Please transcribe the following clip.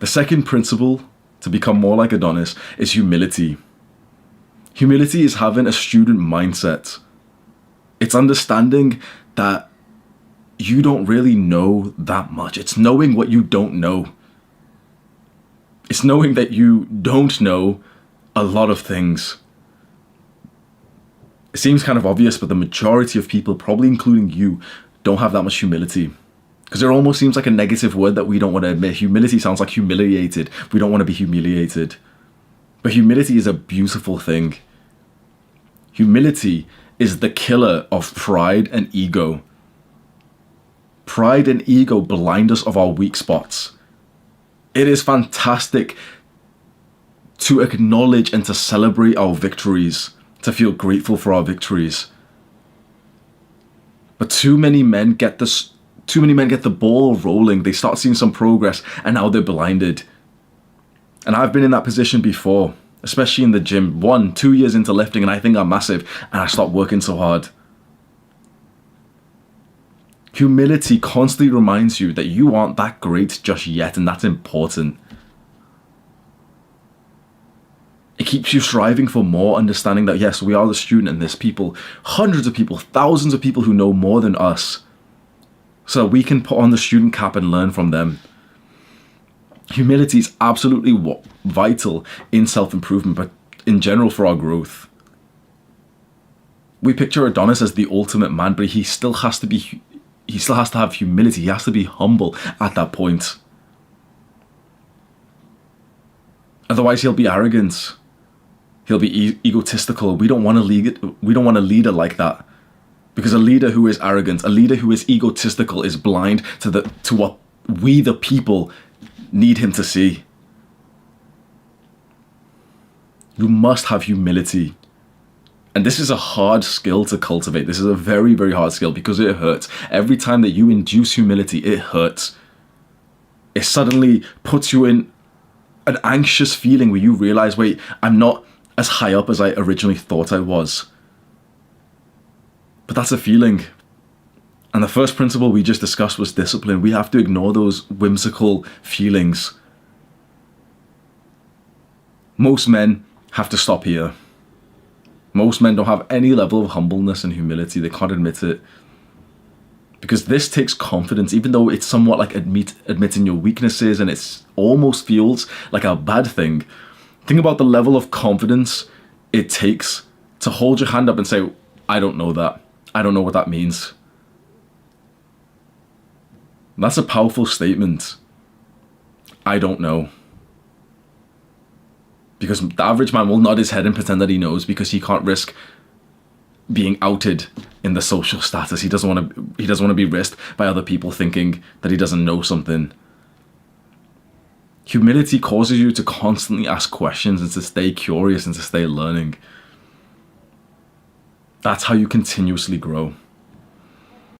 The second principle to become more like Adonis is humility. Humility is having a student mindset. It's understanding that you don't really know that much. It's knowing what you don't know. It's knowing that you don't know a lot of things. It seems kind of obvious, but the majority of people, probably including you, don't have that much humility. Because it almost seems like a negative word that we don't want to admit. Humility sounds like humiliated. We don't want to be humiliated. But humility is a beautiful thing. Humility is the killer of pride and ego. Pride and ego blind us of our weak spots. It is fantastic to acknowledge and to celebrate our victories, to feel grateful for our victories. But too many men get the ball rolling. They start seeing some progress and now they're blinded. And I've been in that position before, especially in the gym. 1-2 years into lifting and I think I'm massive and I stop working so hard. Humility constantly reminds you that you aren't that great just yet, and that's important. It keeps you striving for more, understanding that yes, we are the student and there's people, hundreds of people, thousands of people who know more than us. So we can put on the student cap and learn from them. Humility is absolutely vital in self-improvement, but in general for our growth. We picture Adonis as the ultimate man, but he still has to have humility. He has to be humble at that point. Otherwise, he'll be arrogant. He'll be egotistical. We don't want a leader like that. Because a leader who is arrogant, a leader who is egotistical is blind to what we, the people, need him to see. You must have humility. And this is a hard skill to cultivate. This is a very, very hard skill because it hurts. Every time that you induce humility, it hurts. It suddenly puts you in an anxious feeling where you realize, wait, I'm not as high up as I originally thought I was. But that's a feeling. And the first principle we just discussed was discipline. We have to ignore those whimsical feelings. Most men have to stop here. Most men don't have any level of humbleness and humility. They can't admit it. Because this takes confidence, even though it's somewhat like admitting your weaknesses and it almost feels like a bad thing. Think about the level of confidence it takes to hold your hand up and say, I don't know that. I don't know what that means. That's a powerful statement. I don't know. Because the average man will nod his head and pretend that he knows because he can't risk being outed in the social status. He doesn't want to be risked by other people thinking that he doesn't know something. Humility causes you to constantly ask questions and to stay curious and to stay learning. That's how you continuously grow.